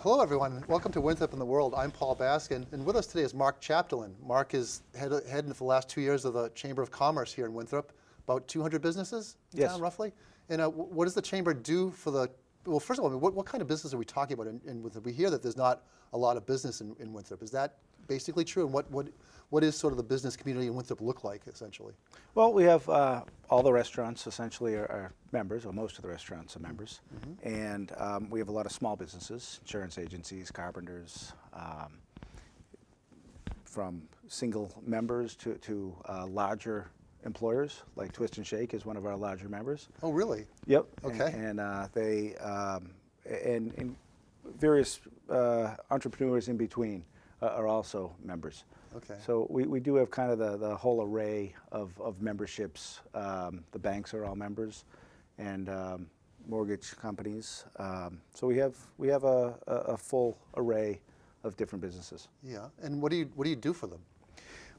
Hello, everyone. Welcome to Winthrop in the World. I'm Paul Baskin, and with us today is Marc Chapdelaine. Marc is head for the last 2 years of the Chamber of Commerce here in Winthrop. About 200 businesses in town, roughly. And what does the Chamber do for the, well, first of all, what kind of business are we talking about in Winthrop? We hear that there's not a lot of business in Winthrop. Is that basically true? And what is sort of the business community in Winthrop look like, essentially? Well, we have all the restaurants essentially are members, or most of the restaurants are members. And we have a lot of small businesses, insurance agencies, carpenters, from single members to larger employers, like Twist and Shake is one of our larger members. Oh, really? Yep. Okay. And they, and various entrepreneurs in between are also members. Okay. So we do have kind of the whole array of memberships. The banks are all members, and mortgage companies. So we have a full array of different businesses. Yeah. And what do you do for them?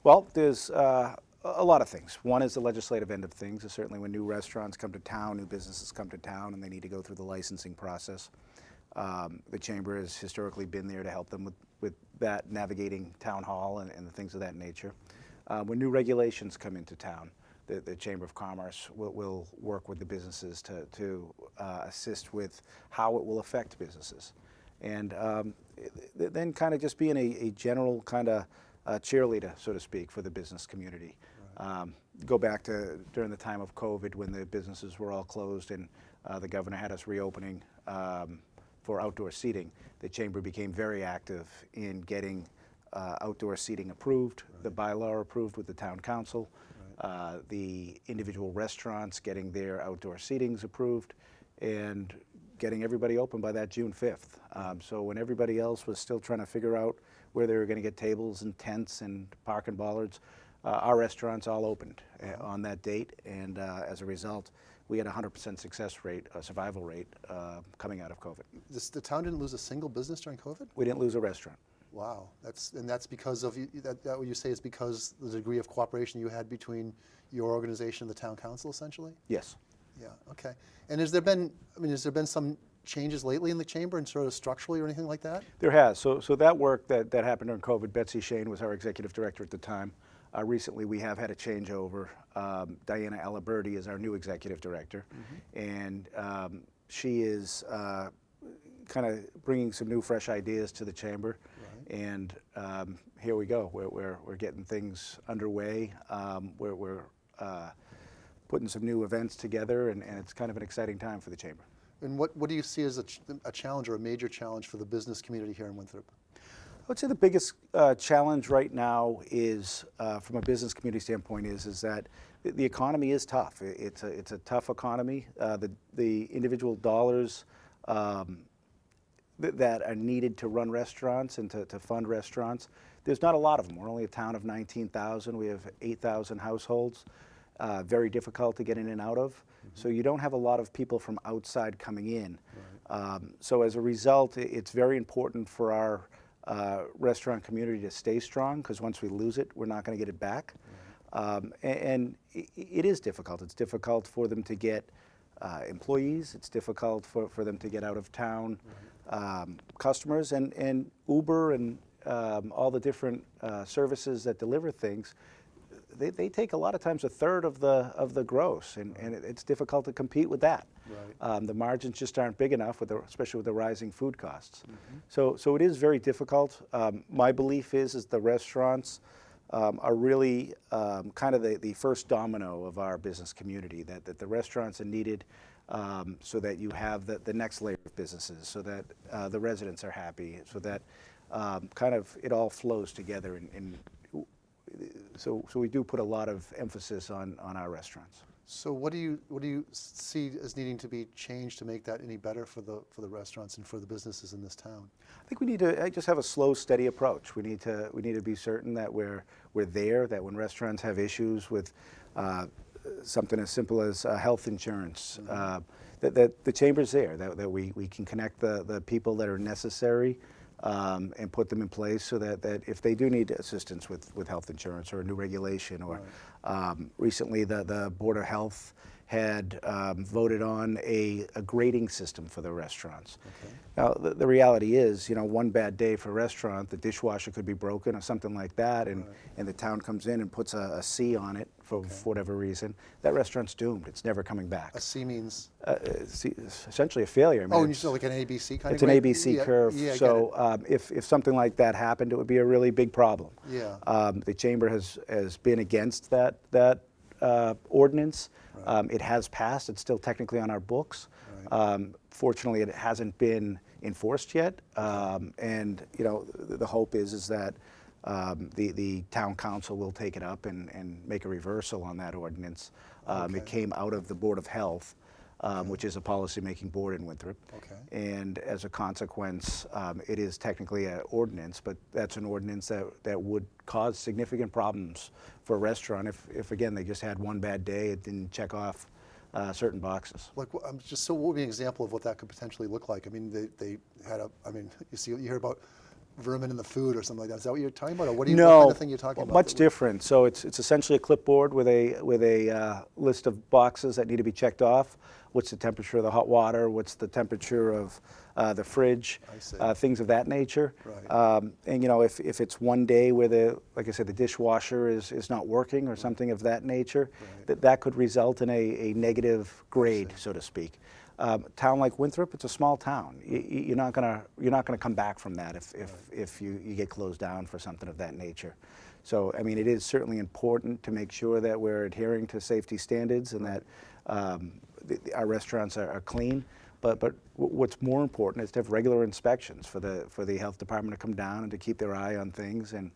Well, there's a lot of things. One is the legislative end of things. Certainly when new restaurants come to town, new businesses come to town, and they need to go through the licensing process. The Chamber has historically been there to help them with that, navigating town hall and the things of that nature. When new regulations come into town, the Chamber of Commerce will work with the businesses to assist with how it will affect businesses. And then kind of just being a general kind of cheerleader, so to speak, for the business community. Right. Go back to during the time of COVID when the businesses were all closed and the governor had us reopening for outdoor seating. The Chamber became very active in getting outdoor seating approved, right. The bylaw approved with the town council, right. The individual restaurants getting their outdoor seatings approved, and getting everybody open by that June 5th. So when everybody else was still trying to figure out where they were going to get tables and tents and parking bollards, our restaurants all opened on that date, and as a result, we had a 100% success rate, survival rate, coming out of COVID. The town didn't lose a single business during COVID? We didn't lose a restaurant. Wow, that's because of that. What you say is because the degree of cooperation you had between your organization and the town council, essentially. Yes. Yeah. Okay. And has there been some changes lately in the Chamber, and sort of structurally or anything like that? There has. So that work that happened during COVID. Betsy Shane was our executive director at the time. Recently, we have had a changeover. Diana Aliberti is our new executive director, and she is kind of bringing some new, fresh ideas to the Chamber. Right. And here we go. We're getting things underway. We're putting some new events together, and it's kind of an exciting time for the Chamber. And what do you see as a challenge or a major challenge for the business community here in Winthrop? I would say the biggest challenge right now is, from a business community standpoint, is that the economy is tough. It's a tough economy. The individual dollars that are needed to run restaurants and to fund restaurants, there's not a lot of them. We're only a town of 19,000. We have 8,000 households. Very difficult to get in and out of. So you don't have a lot of people from outside coming in. Right. So as a result, it's very important for our restaurant community to stay strong, because once we lose it, we're not going to get it back. Right. And it is difficult. It's difficult for them to get employees. It's difficult for them to get out of town. Right. Customers, and Uber and all the different services that deliver things. They take a lot of times a third of the gross, and it's difficult to compete with that. Right. The margins just aren't big enough, especially with the rising food costs. So it is very difficult. My belief is the restaurants are really kind of the first domino of our business community, that the restaurants are needed so that you have the next layer of businesses, so that the residents are happy, so that kind of it all flows together. So we do put a lot of emphasis on our restaurants. So what do you see as needing to be changed to make that any better for the restaurants and for the businesses in this town? I think we need to just have a slow, steady approach. We need to be certain that we're there. That when restaurants have issues with something as simple as health insurance, that the Chamber's there. That we can connect the people that are necessary. And put them in place so that if they do need assistance with health insurance or a new regulation, or recently the Board of Health had voted on a grading system for the restaurants. Okay. Now, the reality is, you know, one bad day for a restaurant, the dishwasher could be broken or something like that, and, Right. and the town comes in and puts a C on it for whatever reason. That restaurant's doomed. It's never coming back. A C means? Essentially a failure. I mean, Oh, and you said like an ABC kind of it's an grade? ABC Yeah, curve. yeah, I get So it. if something like that happened, it would be a really big problem. Yeah. The chamber has been against that ordinance. Right. It has passed. It's still technically on our books. Right. Fortunately, it hasn't been enforced yet. And you know, the hope is that the town council will take it up and make a reversal on that ordinance. Okay. It came out of the Board of Health, which is a policy-making board in Winthrop. Okay. And as a consequence, it is technically an ordinance, but that's an ordinance that would cause significant problems for a restaurant if again, they just had one bad day, it didn't check off certain boxes. Like, so what would be an example of what that could potentially look like? I mean, they had you hear about vermin in the food or something like that. Is that what you're talking about, or what kind of thing you're talking about? Much different. So it's essentially a clipboard with a list of boxes that need to be checked off. What's the temperature of the hot water? What's the temperature of the fridge? I see. Things of that nature. Right. And you know, if it's one day where like I said, the dishwasher is not working or something of that nature, Right. that could result in a negative grade, so to speak. A town like Winthrop, it's a small town. You're not gonna come back from that if you get closed down for something of that nature. So I mean, it is certainly important to make sure that we're adhering to safety standards and that our restaurants are clean. But what's more important is to have regular inspections for the health department to come down and to keep their eye on things. And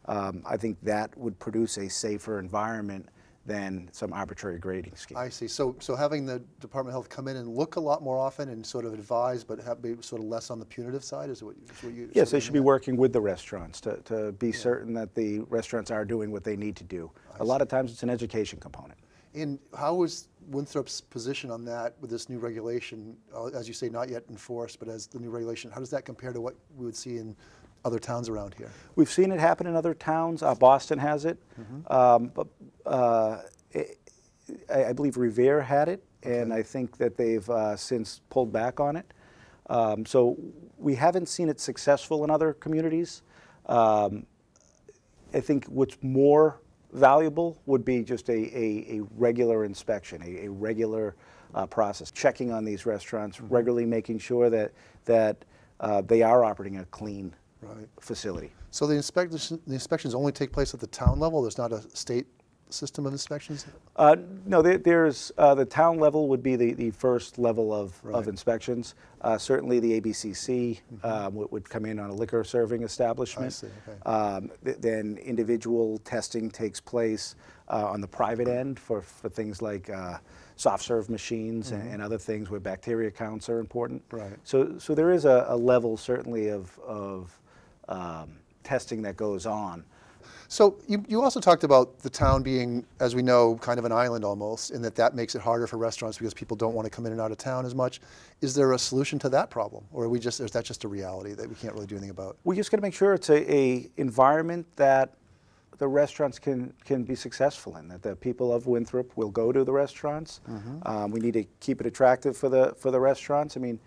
I think that would produce a safer environment than some arbitrary grading scheme. I see. So having the Department of Health come in and look a lot more often and sort of advise, but be sort of less on the punitive side, is what you? Yes, they should be working with the restaurants to be certain that the restaurants are doing what they need to do. A lot of times it's an education component. And how is Winthrop's position on that with this new regulation, as you say, not yet enforced, but as the new regulation, how does that compare to what we would see in other towns around here? We've seen it happen in other towns. Boston has it, but I believe Revere had it, and I think that they've since pulled back on it. So we haven't seen it successful in other communities. I think what's more valuable would be just a regular inspection, a regular process, checking on these restaurants, regularly making sure that they are operating a clean facility. So the inspections only take place at the town level? There's not a state system of inspections? No, there's the town level would be the first level of inspections. Certainly the ABCC would come in on a liquor serving establishment. I see, okay. Then individual testing takes place on the private end for things like soft serve machines and other things where bacteria counts are important. Right. So there is a level certainly of testing that goes on. So you also talked about the town being, as we know, kind of an island almost, and that makes it harder for restaurants because people don't want to come in and out of town as much. Is there a solution to that problem, or is that just a reality that we can't really do anything about? We just got to make sure it's a environment that the restaurants can be successful in, that the people of Winthrop will go to the restaurants. We need to keep it attractive for the restaurants. I mean,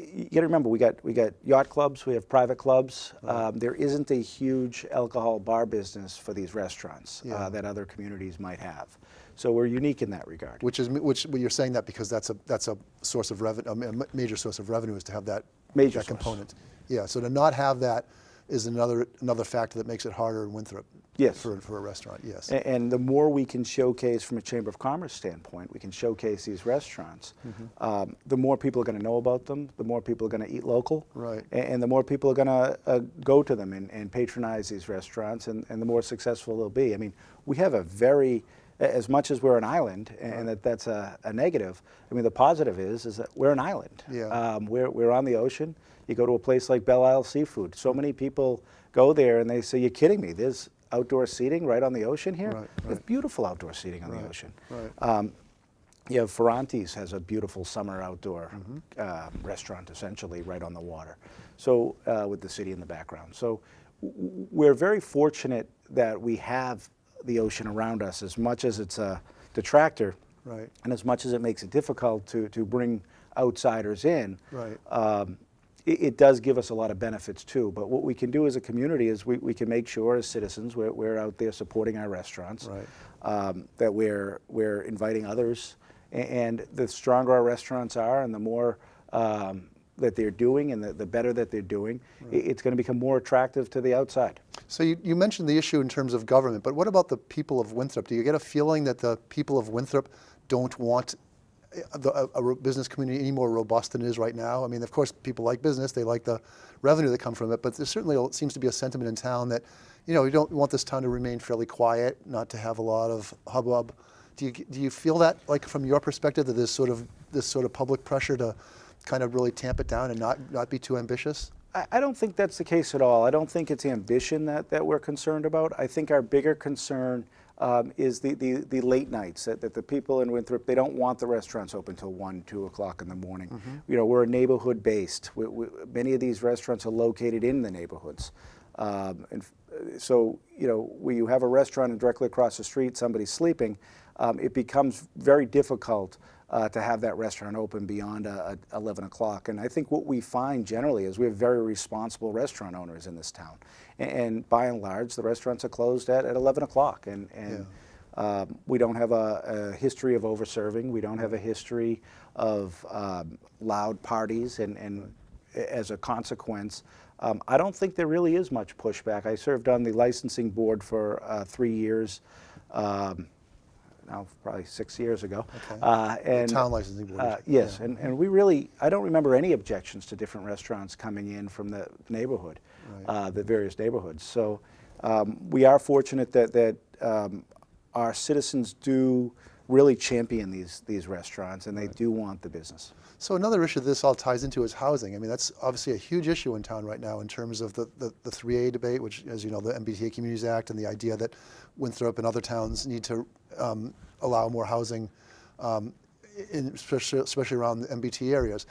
you got to remember, we got yacht clubs, we have private clubs. There isn't a huge alcohol bar business for these restaurants that other communities might have. So we're unique in that regard. Which you're saying that because that's a source of revenue, a major source of revenue is to have that component. Yeah. So to not have that is another factor that makes it harder in Winthrop. Yes. For a restaurant, yes. And the more we can showcase from a Chamber of Commerce standpoint, we can showcase these restaurants, the more people are going to know about them, the more people are going to eat local, Right. And the more people are going to go to them and patronize these restaurants, and the more successful they'll be. I mean, we have a very, as much as we're an island, and that's a negative, I mean, the positive is that we're an island. Yeah. We're on the ocean. You go to a place like Belle Isle Seafood. So many people go there and they say, "You're kidding me, there's outdoor seating right on the ocean here?" Right. There's beautiful outdoor seating on the ocean. Right. You have Ferranti's has a beautiful summer outdoor restaurant, essentially, right on the water. So with the city in the background. So we're very fortunate that we have the ocean around us. As much as it's a detractor, Right. And as much as it makes it difficult to bring outsiders in, Right. It does give us a lot of benefits too. But what we can do as a community is we can make sure as citizens we're out there supporting our restaurants, Right. that we're inviting others. And the stronger our restaurants are and the more that they're doing and the better that they're doing, it's going to become more attractive to the outside. So you mentioned the issue in terms of government, but what about the people of Winthrop? Do you get a feeling that the people of Winthrop don't want a business community any more robust than it is right now? I mean, of course, people like business, they like the revenue that come from it, but there certainly seems to be a sentiment in town that, you know, you don't want this town to remain fairly quiet, not to have a lot of hubbub. Do you feel that, like from your perspective, that there's this sort of public pressure to kind of really tamp it down and not be too ambitious? I don't think that's the case at all. I don't think it's ambition that we're concerned about. I think our bigger concern is the late nights, that the people in Winthrop, they don't want the restaurants open till 1, 2 o'clock in the morning. Mm-hmm. You know, we're neighborhood based. Many of these restaurants are located in the neighborhoods. And so, you know, where you have a restaurant and directly across the street, somebody's sleeping, it becomes very difficult to have that restaurant open beyond 11 o'clock. And I think what we find generally is we have very responsible restaurant owners in this town. And by and large, the restaurants are closed at 11 o'clock. And we don't have a history of over-serving. We don't have a history of loud parties. And as a consequence, I don't think there really is much pushback. I served on the licensing board for 3 years. Now, probably 6 years ago. Okay. And the town licensing board. Yes, Yeah. and we really, I don't remember any objections to different restaurants coming in from the neighborhood, Right. the various neighborhoods. So we are fortunate that our citizens do really champion these restaurants, and they do want the business. So another issue this all ties into is housing. I mean, that's obviously a huge issue in town right now in terms of the 3A debate, which, as you know, the MBTA Communities Act, and the idea that Winthrop and other towns need to allow more housing, especially around the MBTA areas.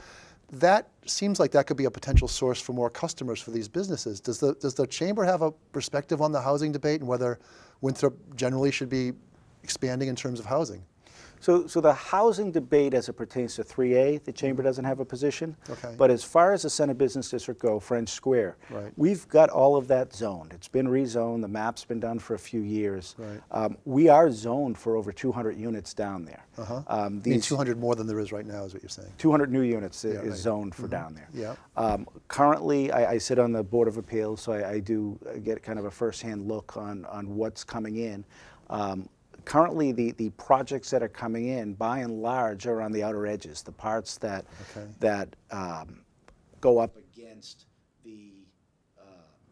That seems like that could be a potential source for more customers for these businesses. Does the chamber have a perspective on the housing debate and whether Winthrop generally should be expanding in terms of housing? So the housing debate as it pertains to 3A, the chamber doesn't have a position. Okay. But as far as the Center Business District go, French Square, Right. we've got all of that zoned. It's been rezoned. The map's been done for a few years. Right. We are zoned for over 200 units down there. Uh-huh. I mean, 200 more than there is right now is what you're saying. 200 new units is right. zoned for down there. Yeah. Currently, I sit on the Board of Appeals, so I do get kind of a first-hand look on what's coming in. Currently, the projects that are coming in, by and large, are on the outer edges, the parts that go up against the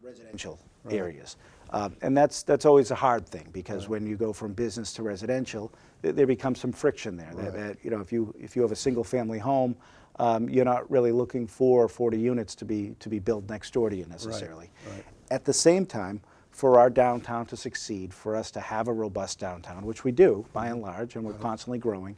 residential areas. And that's always a hard thing, because when you go from business to residential, there becomes some friction there. That, you know, if you have a single-family home, you're not really looking for 40 units to be built next door to you necessarily. Right. At the same time, for our downtown to succeed, for us to have a robust downtown, which we do by and large, and we're constantly growing,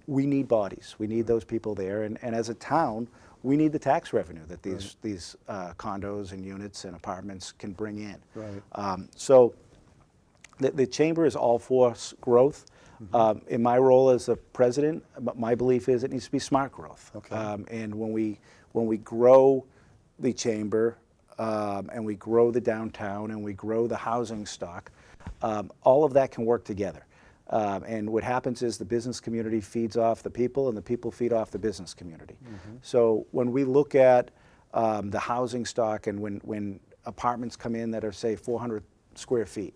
we need bodies. We need those people there, and as a town, we need the tax revenue that these condos and units and apartments can bring in. Right. So the chamber is all for growth. In my role as the president, my belief is it needs to be smart growth. Okay. And when we grow the chamber, and we grow the downtown, and we grow the housing stock, all of that can work together. And what happens is the business community feeds off the people, and the people feed off the business community. So when we look at the housing stock, and when apartments come in that are, say, 400 square feet,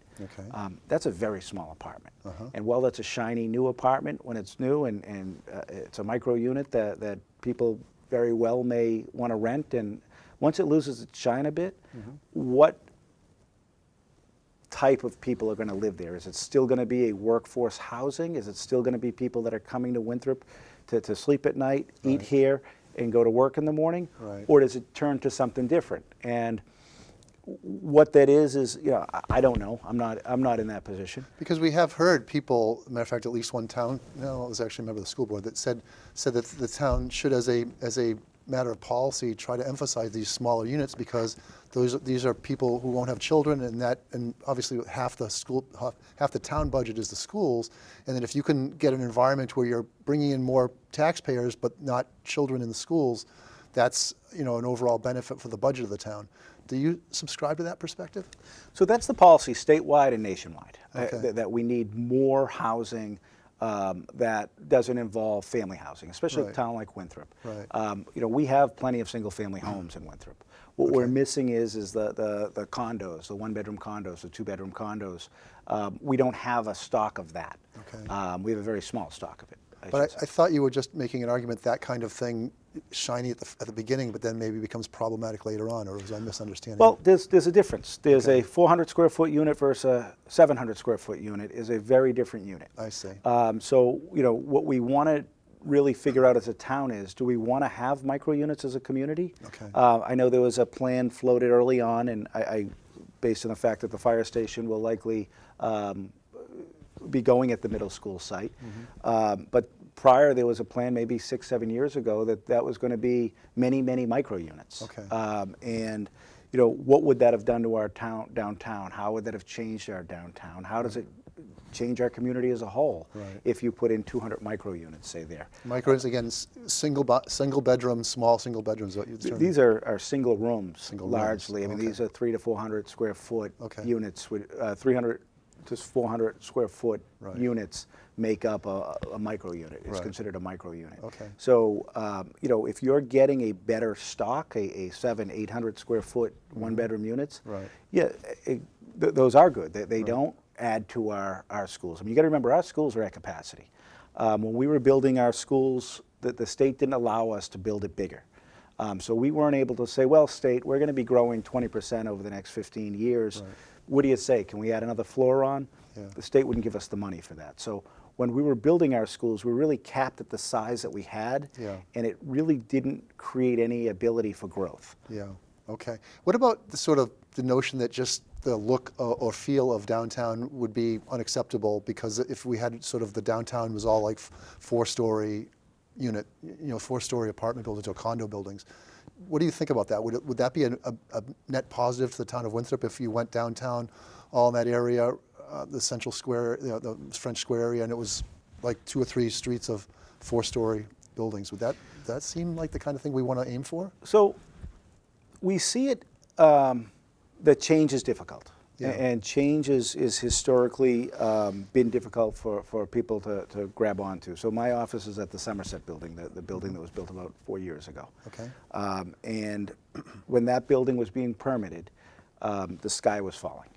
that's a very small apartment. And while that's a shiny new apartment when it's new, and it's a micro unit that people very well may want to rent, and once it loses its shine a bit, what type of people are going to live there? Is it still going to be a workforce housing? Is it still going to be people that are coming to Winthrop to sleep at night, eat here, and go to work in the morning? Or does it turn to something different? And what that is, you know, I don't know. I'm not in that position. Because we have heard people, matter of fact, at least one town, no, it was actually a member of the school board that said that the town should, as a matter of policy, try to emphasize these smaller units because these are people who won't have children, and obviously half the town budget is the schools, and then if you can get an environment where you're bringing in more taxpayers but not children in the schools, that's an overall benefit for the budget of the town. Do you subscribe to that perspective? So that's the policy statewide and nationwide, Okay. that we need more housing that doesn't involve family housing, especially Right. a town like Winthrop. Right. We have plenty of single-family homes in Winthrop. What we're missing is the condos, the one-bedroom condos, the two-bedroom condos. We don't have a stock of that. Okay. We have a very small stock of it. But I thought you were just making an argument that kind of thing shiny at the beginning, but then maybe becomes problematic later on, or was I misunderstanding? Well, there's a difference. There's a 400 square foot unit versus a 700 square foot unit is a very different unit. I see. So what we want to really figure out as a town is, do we want to have micro units as a community? Okay. I know there was a plan floated early on, and I based on the fact that the fire station will likely be going at the middle school site. But prior, there was a plan maybe 6-7 years ago that was going to be many micro units. Okay. And what would that have done to our downtown? How would that have changed our downtown? How does it change our community as a whole if you put in 200 micro units, say there? Micro is, again, single bedroom, small single bedrooms. These are single rooms, Single largely. rooms, I mean, these are 300 to 400 square foot Okay. units. With 300 to 400 square foot Right. units make up a micro unit. It's Right. considered a micro unit. Okay. So, if you're getting a better stock, a 700-800 square foot one-bedroom units, Right. yeah, those are good. They don't add to our schools. I mean, you got to remember, our schools are at capacity. When we were building our schools, the state didn't allow us to build it bigger. So we weren't able to say, well, state, we're going to be growing 20% over the next 15 years. Right. What do you say? Can we add another floor on? Yeah. The state wouldn't give us the money for that. So when we were building our schools, we were really capped at the size that we had, Yeah. and it really didn't create any ability for growth. Yeah. Okay. What about the notion that just the look or feel of downtown would be unacceptable because if we had the downtown was all like 4-story unit, 4-story apartment buildings or condo buildings? What do you think about that? Would that be a net positive to the town of Winthrop if you went downtown, all in that area, the Central Square, the French Square area, and it was like 2 or 3 streets of 4-story buildings? Would that seem like the kind of thing we want to aim for? So we see it, that change is difficult. Yeah. And change is historically been difficult for people to grab onto. So my office is at the Somerset building, the building that was built about 4 years ago. Okay. And when that building was being permitted, the sky was falling.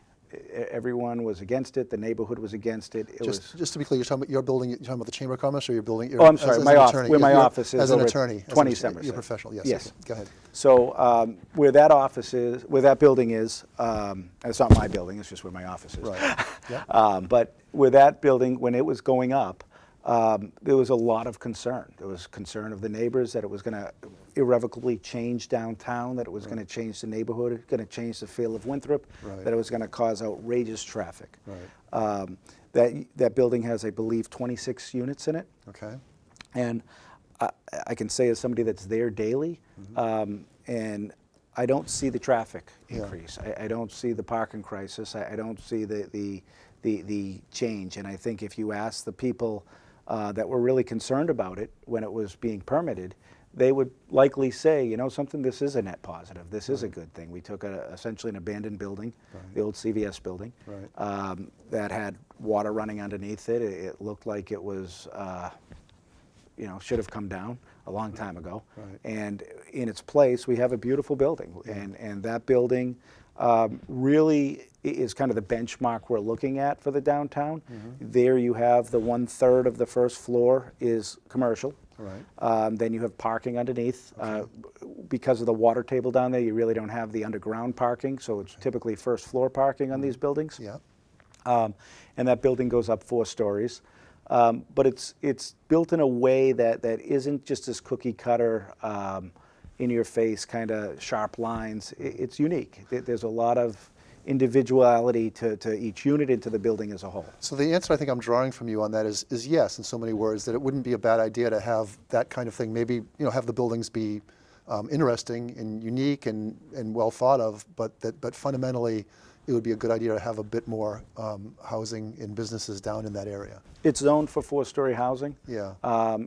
Everyone was against it. The neighborhood was against it. Just to be clear, you're talking about your building. You're talking about the Chamber of Commerce, or your building? Oh, I'm sorry. As My an office, attorney. where my You're- office is as an over attorney, at 20 as an- Somerset. You're professional. Yes. Yes. Okay. Go ahead. So where that office is, where that building is, and it's not my building. It's just where my office is. Right. Yeah. But where that building, when it was going up, there was a lot of concern. There was concern of the neighbors that it was going to irrevocably change downtown, that it was going to change the neighborhood, going to change the feel of Winthrop, Right. that it was going to cause outrageous traffic. Right. That building has, I believe, 26 units in it. Okay. And I can say as somebody that's there daily, and I don't see the traffic increase. I don't see the parking crisis. I don't see the change. And I think if you ask the people that were really concerned about it when it was being permitted, they would likely say, something, this is a net positive. This is a good thing. We took essentially an abandoned building, the old CVS building, that had water running underneath it. It looked like it was, should have come down a long time ago. Right. And in its place, we have a beautiful building. And that building really is kind of the benchmark we're looking at for the downtown. There you have the 1/3 of the first floor is commercial. Right. Then you have parking underneath. Because of the water table down there, you really don't have the underground parking, so it's typically first floor parking on these buildings. Yeah. And that building goes up 4 stories. But it's built in a way that isn't just this cookie cutter, in your face kind of sharp lines. It's unique. There's a lot of individuality to each unit and to the building as a whole. So the answer I think I'm drawing from you on that is yes, in so many words, that it wouldn't be a bad idea to have that kind of thing. Maybe have the buildings be interesting and unique and well thought of, but fundamentally it would be a good idea to have a bit more housing and businesses down in that area. It's zoned for 4-story housing. Yeah.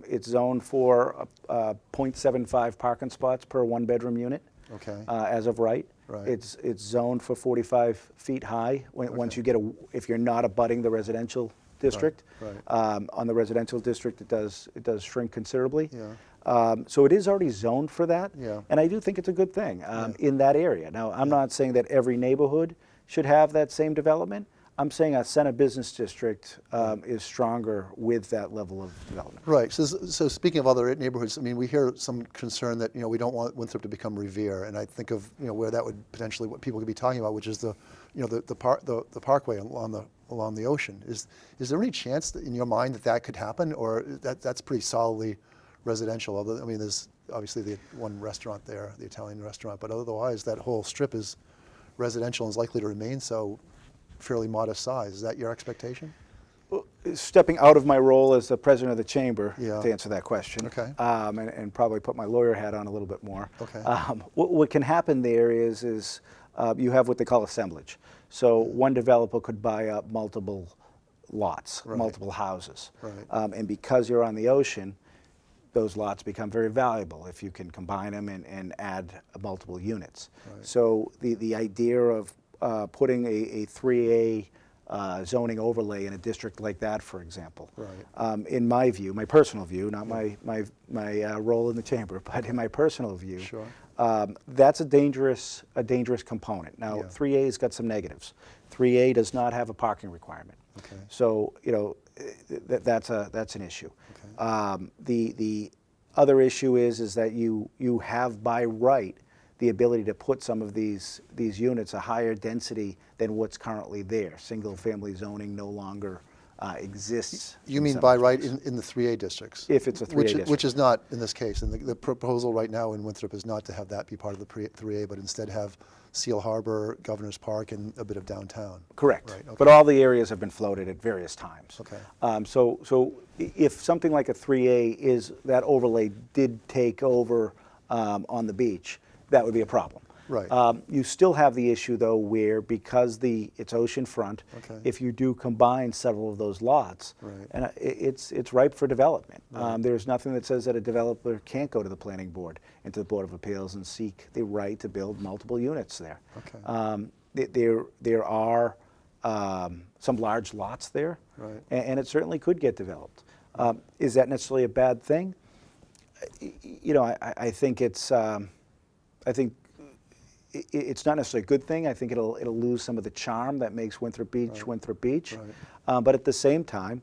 It's zoned for 0.75 parking spots per 1-bedroom unit. Okay. As of right. Right. It's zoned for 45 feet high. Once you get if you're not abutting the residential district. Right. On the residential district, it does shrink considerably. Yeah. So it is already zoned for that. Yeah. And I do think it's a good thing in that area. Now, I'm not saying that every neighborhood should have that same development. I'm saying a center business district is stronger with that level of development. Right. So speaking of other neighborhoods, I mean, we hear some concern that we don't want Winthrop to become Revere, and I think of where that would potentially what people could be talking about, which is the parkway along the ocean. Is there any chance that in your mind that could happen, or that's pretty solidly residential? Although I mean, there's obviously the one restaurant there, the Italian restaurant, but otherwise that whole strip is residential and is likely to remain so. Fairly modest size. Is that your expectation? Stepping out of my role as the president of the chamber to answer that question, okay. And probably put my lawyer hat on a little bit more. Okay. What can happen there is you have what they call assemblage. So one developer could buy up multiple lots, right. multiple houses, right. And because you're on the ocean, those lots become very valuable if you can combine them and add multiple units. Right. So the idea of putting a 3A zoning overlay in a district like that, for example. Right. In my view, my personal view, not my role in the chamber, but in my personal view, sure. That's a dangerous component. Now, Yeah. 3A's got some negatives. 3A does not have a parking requirement. Okay. So that's an issue. Okay. The other issue is that you have by right the ability to put some of these units a higher density than what's currently there. Single family zoning no longer exists. You mean by right in the 3A districts? If it's a 3A district. Which is not in this case. And the proposal right now in Winthrop is not to have that be part of the 3A, but instead have Seal Harbor, Governor's Park, and a bit of downtown. Correct. Right, okay. But all the areas have been floated at various times. Okay. So if something like a 3A that overlay did take over on the beach, that would be a problem. Right. You still have the issue, though, where because it's oceanfront, okay. if you do combine several of those lots, right. and it's ripe for development. Right. There's nothing that says that a developer can't go to the planning board and to the Board of Appeals and seek the right to build multiple units there. Okay. There are some large lots there, right. and it certainly could get developed. Is that necessarily a bad thing? I think it's. I think it's not necessarily a good thing. I think it'll lose some of the charm that makes Winthrop Beach right. Winthrop Beach. Right. But at the same time,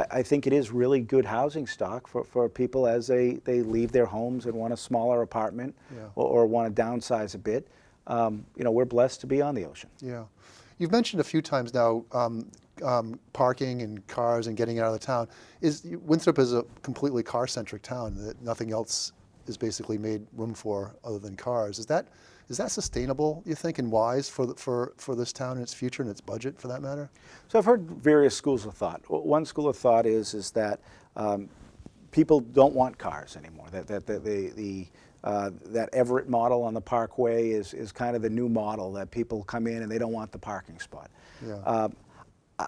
I think it is really good housing stock for people as they leave their homes and want a smaller apartment Yeah. or want to downsize a bit. We're blessed to be on the ocean. Yeah. You've mentioned a few times now parking and cars and getting out of the town. Winthrop is a completely car-centric town that nothing else is basically made room for other than cars. Is that sustainable, you think, and wise for this town and its future and its budget, for that matter? So I've heard various schools of thought. One school of thought is that people don't want cars anymore. That Everett model on the Parkway is kind of the new model, that people come in and they don't want the parking spot. Yeah.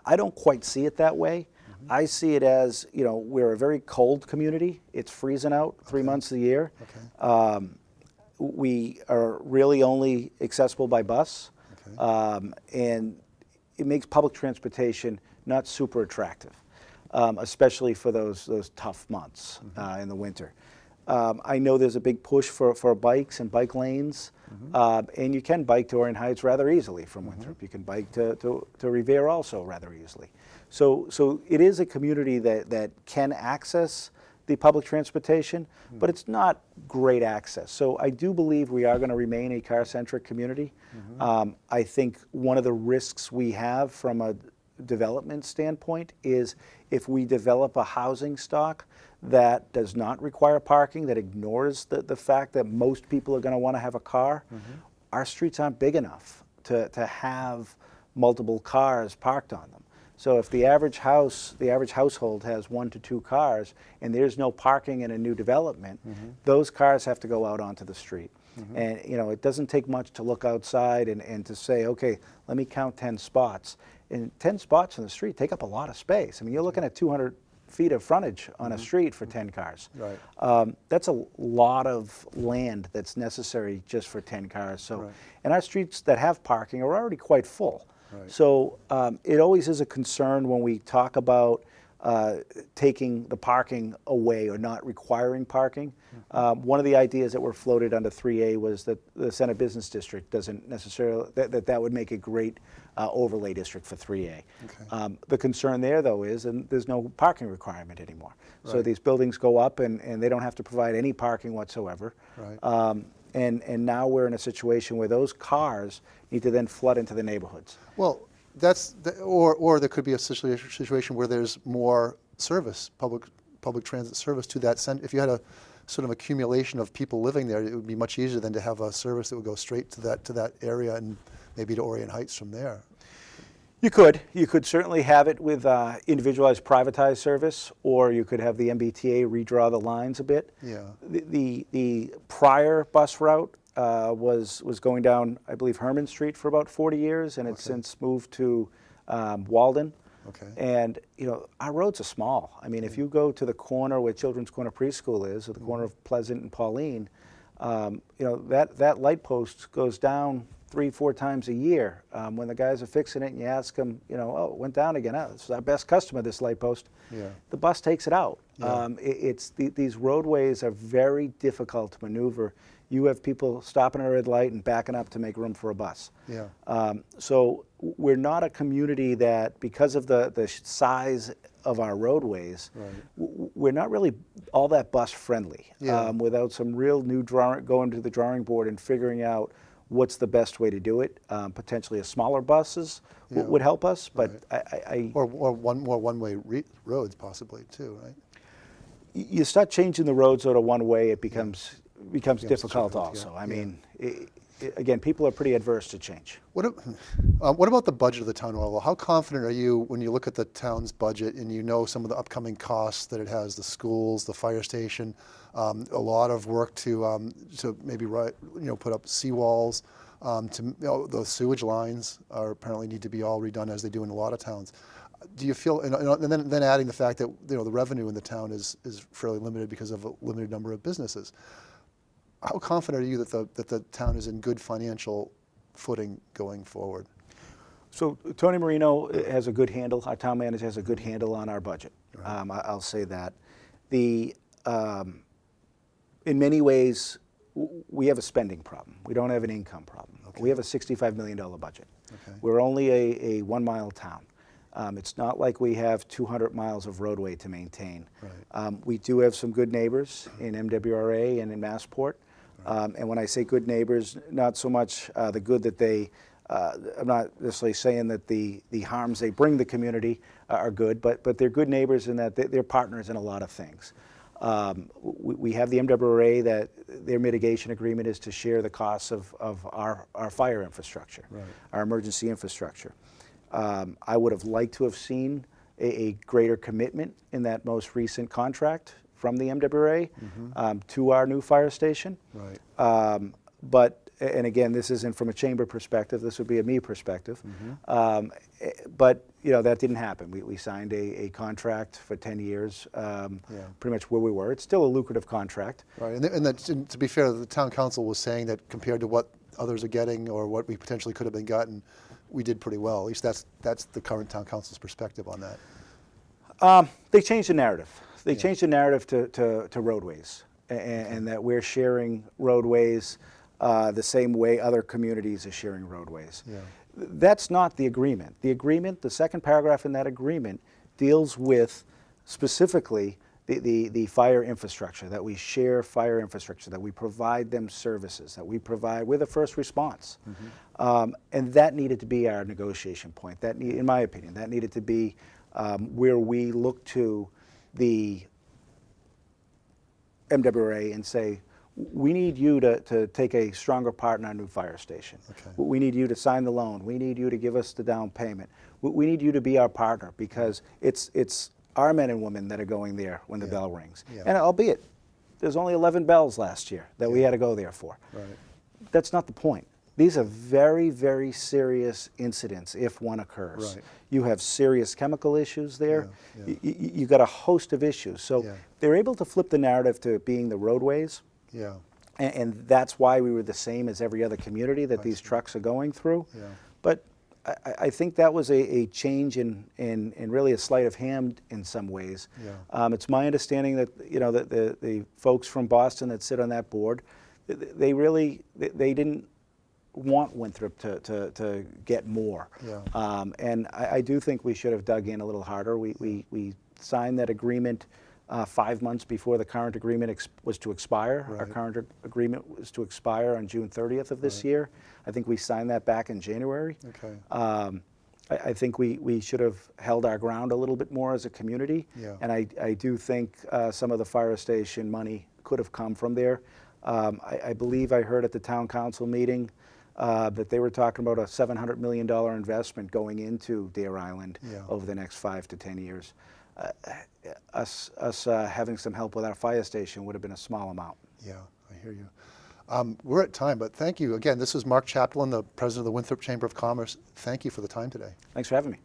I don't quite see it that way. Mm-hmm. I see it as, we're a very cold community. It's freezing out 3 months of the year. Okay. We are really only accessible by bus, Okay. and it makes public transportation not super attractive, especially for those tough months in the winter. I know there's a big push for bikes and bike lanes, and you can bike to Orion Heights rather easily from Winthrop. You can bike to Revere also rather easily. So it is a community that can access the public transportation, but it's not great access. So I do believe we are going to remain a car-centric community. I think one of the risks we have from a development standpoint is if we develop a housing stock that does not require parking, that ignores the fact that most people are going to want to have a car, our streets aren't big enough to have multiple cars parked on them. So if the average household has 1 to 2 cars and there's no parking in a new development, those cars have to go out onto the street. And it doesn't take much to look outside and to say, okay, let me count 10 spots. And 10 spots on the street take up a lot of space. I mean, you're looking at 200 feet of frontage on a street for 10 cars. Right. That's a lot of land that's necessary just for 10 cars. So, Right. and our streets that have parking are already quite full. Right. So it always is a concern when we talk about taking the parking away or not requiring parking. One of the ideas that were floated under 3A was that the Center Business District doesn't necessarily, that would make a great overlay district for 3A. Okay. The concern there, though, is and there's no parking requirement anymore. So Right. these buildings go up and they don't have to provide any parking whatsoever. Right. And now we're in a situation where those cars need to then flood into the neighborhoods. Well, or there could be a situation where there's more service, public transit service to that center. If you had a sort of accumulation of people living there, it would be much easier than to have a service that would go straight to that area and maybe to Orient Heights from there. You could certainly have it with individualized privatized service, or you could have the MBTA redraw the lines a bit. Yeah. The prior bus route was going down, I believe, Herman Street for about 40 years, and it's since moved to Walden. Okay. And our roads are small. I mean, if you go to the corner where Children's Corner Preschool is, or the corner of Pleasant and Pauline, that light post goes down 3-4 times a year. When the guys are fixing it and you ask them, oh, it went down again. Oh, this is our best customer, this light post. Yeah. The bus takes it out. Yeah. These roadways are very difficult to maneuver. You have people stopping at a red light and backing up to make room for a bus. Yeah. So we're not a community that, because of the size of our roadways, Right. We're not really all that bus friendly. Yeah. Without some real new going to the drawing board and figuring out what's the best way to do it. Potentially a smaller buses Yeah. would help us, but Right. Or one-way roads possibly too, right? you start changing the roads out of one way, it becomes difficult also. Yeah. I mean, again, people are pretty adverse to change. What about the budget of the town overall? How confident are you when you look at the town's budget and you know some of the upcoming costs that it has, the schools, the fire station, a lot of work to maybe put up seawalls, the sewage lines are apparently need to be all redone as they do in a lot of towns. Do you feel, and then adding the fact that the revenue in the town is fairly limited because of a limited number of businesses? How confident are you that the town is in good financial footing going forward? So Tony Marino has a good handle, our town manager has a good handle on our budget. Right. I'll say that. In many ways, we have a spending problem. We don't have an income problem. Okay. We have a $65 million budget. Okay. We're only a 1-mile town. It's not like we have 200 miles of roadway to maintain. Right. We do have some good neighbors in MWRA and in Massport. And when I say good neighbors, not so much the good that they, I'm not necessarily saying that the harms they bring the community are good, but they're good neighbors in that they're partners in a lot of things. We have the MWRA that their mitigation agreement is to share the costs of our fire infrastructure, Right. our emergency infrastructure. I would have liked to have seen a greater commitment in that most recent contract from the MWRA to our new fire station. Right. And again, this isn't from a chamber perspective, this would be a me perspective. But that didn't happen. We signed a contract for 10 years, pretty much where we were. It's still a lucrative contract. Right. And to be fair, the town council was saying that compared to what others are getting or what we potentially could have been gotten, we did pretty well. At least that's the current town council's perspective on that. They changed the narrative. They changed the narrative to roadways, and that we're sharing roadways the same way other communities are sharing roadways. Yeah. That's not the agreement. The agreement, the second paragraph in that agreement, deals with specifically the fire infrastructure, that we share fire infrastructure, that we provide them services, that we're the first response. And that needed to be our negotiation point. In my opinion, that needed to be where we look to the MWRA and say, we need you to take a stronger part in our new fire station. Okay. We need you to sign the loan. We need you to give us the down payment. We need you to be our partner, because it's our men and women that are going there when the bell rings. Yeah. And albeit, there's only 11 bells last year that we had to go there for. Right. That's not the point. These are very, very serious incidents if one occurs. Right. You have serious chemical issues there. Yeah, yeah. You got a host of issues. So they're able to flip the narrative to it being the roadways. Yeah. And that's why we were the same as every other community that these trucks are going through. Yeah. But I think that was a change in really a sleight of hand in some ways. Yeah. It's my understanding that, you know, that the folks from Boston that sit on that board, they didn't want Winthrop to get more. Yeah. And I do think we should have dug in a little harder. We signed that agreement 5 months before the current agreement was to expire. Right. Our current agreement was to expire on June 30th of this year. I think we signed that back in January. Okay. I think we should have held our ground a little bit more as a community. Yeah. And I do think some of the fire station money could have come from there. I believe I heard at the town council meeting that they were talking about a $700 million investment going into Deer Island over the next 5 to 10 years. Us having some help with our fire station would have been a small amount. Yeah, I hear you. We're at time, but thank you. Again, this is Marc Chapdelaine, the president of the Winthrop Chamber of Commerce. Thank you for the time today. Thanks for having me.